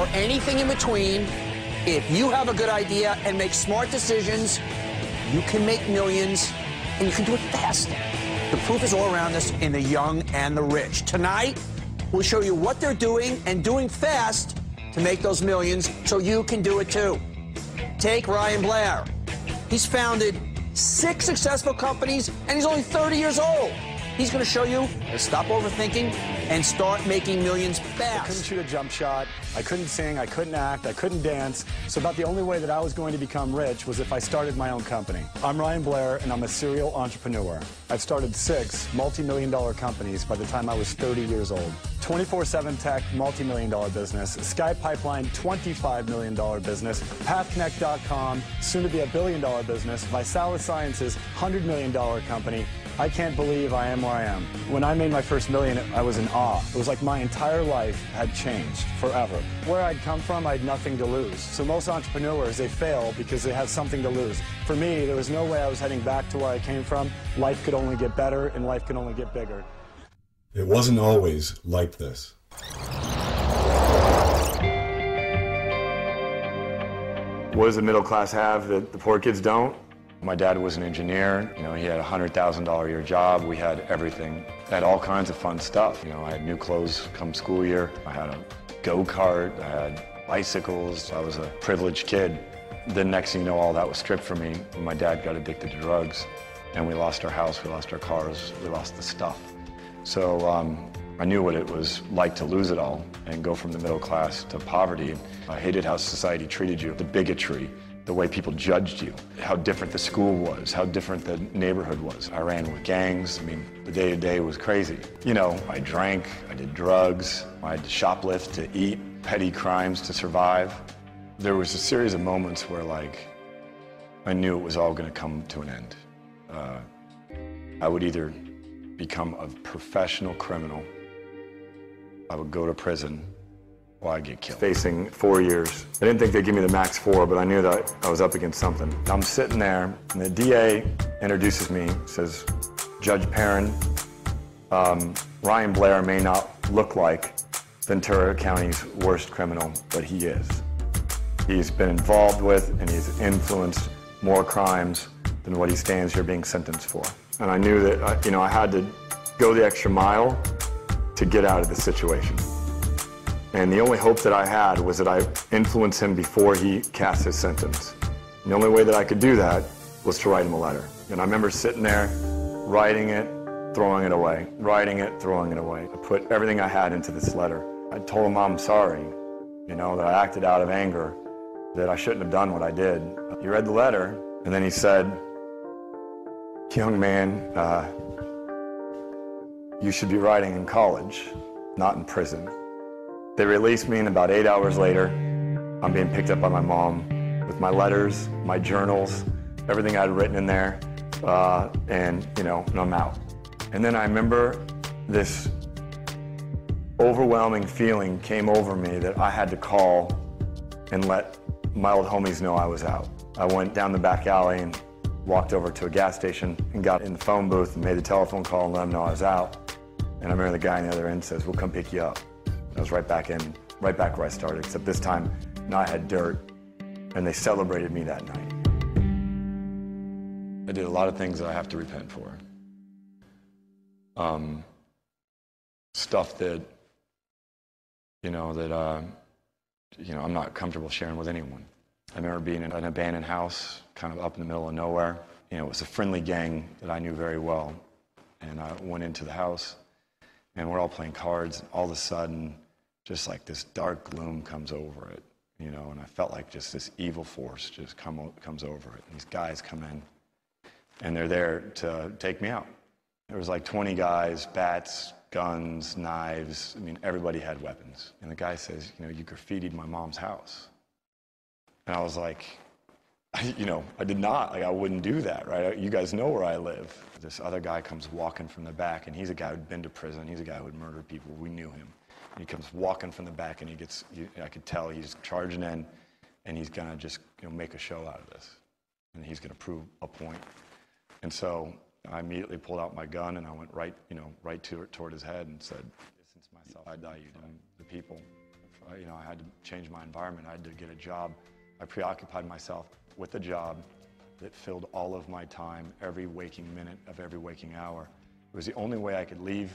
or anything in between, if you have a good idea and make smart decisions, you can make millions, and you can do it fast. The proof is all around us in the young and the rich. Tonight, we'll show you what they're doing and doing fast to make those millions so you can do it too. Take Ryan Blair. He's founded 6 successful companies, and he's only 30 years old. He's going to show you how to stop overthinking and start making millions fast. I couldn't shoot a jump shot, I couldn't sing, I couldn't act, I couldn't dance, so about the only way that I was going to become rich was if I started my own company. I'm Ryan Blair, and I'm a serial entrepreneur. I've started 6 multi-million-dollar companies by the time I was 30 years old. 24/7 Tech, multi-million-dollar business. Sky Pipeline, $25 million business. PathConnect.com, soon to be a billion-dollar business. Visalis Sciences, $100 million company. I can't believe I am where I am. When I made my first million, I was in awe. It was like my entire life had changed forever. Where I'd come from, I had nothing to lose. So most entrepreneurs, they fail because they have something to lose. For me, there was no way I was heading back to where I came from. Life could only get better, and life could only get bigger. It wasn't always like this. What does the middle class have that the poor kids don't? My dad was an engineer. You know, he had a $100,000 a year job. We had everything. I had all kinds of fun stuff. You know, I had new clothes come school year. I had a go-kart. I had bicycles. I was a privileged kid. The next thing you know, all that was stripped from me. My dad got addicted to drugs, and we lost our house, we lost our cars, we lost the stuff. So I knew what it was like to lose it all and go from the middle class to poverty. I hated how society treated you, the bigotry, the way people judged you, how different the school was, how different the neighborhood was. I ran with gangs. I mean, the day-to-day was crazy. You know, I drank, I did drugs, I had to shoplift to eat, petty crimes to survive. There was a series of moments where, like, I knew it was all going to come to an end. I would either become a professional criminal, I would go to prison, or I'd get killed. Facing 4 years. I didn't think they'd give me the max 4, but I knew that I was up against something. I'm sitting there, and the DA introduces me, says, Judge Perrin, Ryan Blair may not look like Ventura County's worst criminal, but he is. He's been involved with, and he's influenced more crimes than what he stands here being sentenced for. And I knew that, you know, I had to go the extra mile to get out of the situation. And the only hope that I had was that I influence him before he cast his sentence. And the only way that I could do that was to write him a letter. And I remember sitting there, writing it, throwing it away, writing it, throwing it away. I put everything I had into this letter. I told him I'm sorry, you know, that I acted out of anger, that I shouldn't have done what I did. He read the letter, and then he said, young man, you should be writing in college, not in prison. They released me, and about 8 hours later, I'm being picked up by my mom with my letters, my journals, everything I'd written in there, and, you know, and I'm out. And then I remember this overwhelming feeling came over me that I had to call and let my old homies know I was out. I went down the back alley and walked over to a gas station and got in the phone booth and made the telephone call and let them know I was out. And I remember the guy on the other end says, we'll come pick you up. I was right back where I started, except this time, now I had dirt, and they celebrated me that night. I did a lot of things that I have to repent for. Stuff that, you know, I'm not comfortable sharing with anyone. I remember being in an abandoned house, kind of up in the middle of nowhere. You know, it was a friendly gang that I knew very well. And I went into the house, and we're all playing cards, and all of a sudden, just like this dark gloom comes over it, you know, and I felt like just this evil force just comes over it. And these guys come in, and they're there to take me out. There was like 20 guys, bats, guns, knives. I mean, everybody had weapons. And the guy says, you know, you graffitied my mom's house. And I was like, you know, I did not. Like, I wouldn't do that, right? You guys know where I live. This other guy comes walking from the back, and he's a guy who'd been to prison. He's a guy who had murdered people. We knew him. And he comes walking from the back, and I could tell he's charging in, and he's going to just, you know, make a show out of this. And he's going to prove a point. And so I immediately pulled out my gun, and I went right toward his head and said, distance myself. I die, you die. The people I had to change my environment. I had to get a job. I preoccupied myself with a job that filled all of my time, every waking minute of every waking hour. It was the only way I could leave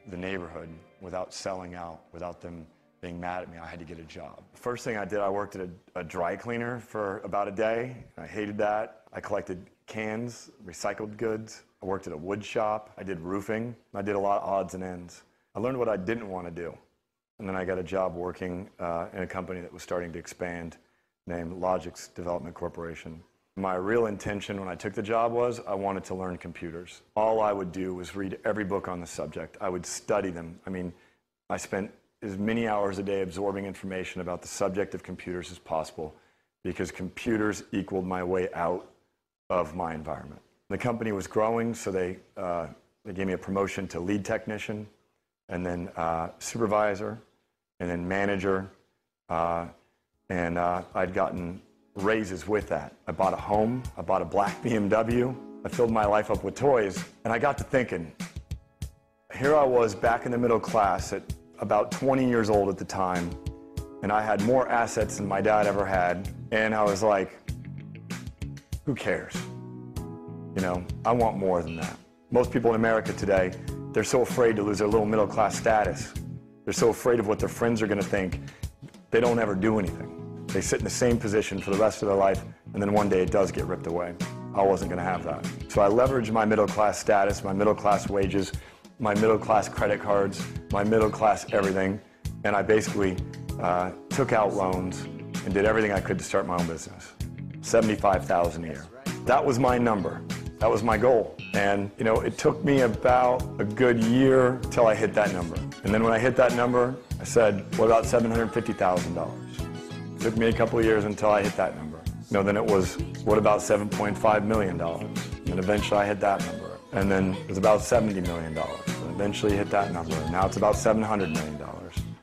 the neighborhood without selling out, without them being mad at me. I had to get a job. First thing I did, I worked at a dry cleaner for about a day. I hated that. I collected cans, recycled goods. I worked at a wood shop. I did roofing. I did a lot of odds and ends. I learned what I didn't want to do. And then I got a job working in a company that was starting to expand named Logix Development Corporation. My real intention when I took the job was I wanted to learn computers. All I would do was read every book on the subject. I would study them. I mean, I spent as many hours a day absorbing information about the subject of computers as possible because computers equaled my way out of my environment. The company was growing, so they gave me a promotion to lead technician, and then supervisor, and then manager, and I'd gotten raises with that. I bought a home, I bought a black BMW, I filled my life up with toys, and I got to thinking, here I was back in the middle class at about 20 years old at the time, and I had more assets than my dad ever had, and I was like, who cares? You know, I want more than that. Most people in America today, they're so afraid to lose their little middle class status. They're so afraid of what their friends are going to think, they don't ever do anything. They sit in the same position for the rest of their life, and then one day it does get ripped away. I wasn't going to have that. So I leveraged my middle class status, my middle class wages, my middle class credit cards, my middle class everything, and I basically took out loans and did everything I could to start my own business. $75,000 a year. That was my number. That was my goal. And you know, it took me about a good year till I hit that number. And then when I hit that number, I said, what about $750,000? It took me a couple of years until I hit that number. You know, then it was, what about $7.5 million? And eventually I hit that number. And then it was about $70 million. And eventually hit that number. And now it's about $700 million.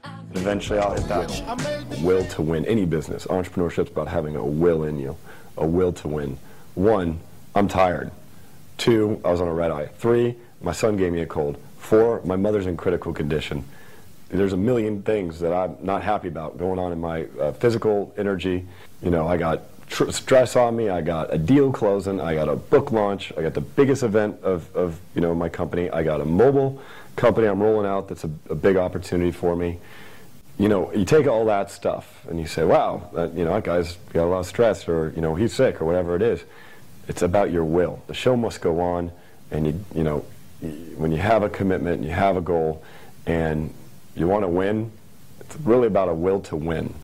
And eventually I'll hit that one. Will to win. Any business, entrepreneurship's about having a will in you, a will to win. 1, I'm tired. 2, I was on a red eye. 3, my son gave me a cold. 4, my mother's in critical condition. There's a million things that I'm not happy about going on in my physical energy. You know, I got stress on me, I got a deal closing, I got a book launch, I got the biggest event of you know, my company, I got a mobile company I'm rolling out that's a big opportunity for me. You know, you take all that stuff and you say, wow, you know, that guy's got a lot of stress, or, you know, he's sick, or whatever it is. It's about your will. The show must go on, and you know, when you have a commitment and you have a goal and you want to win, it's really about a will to win.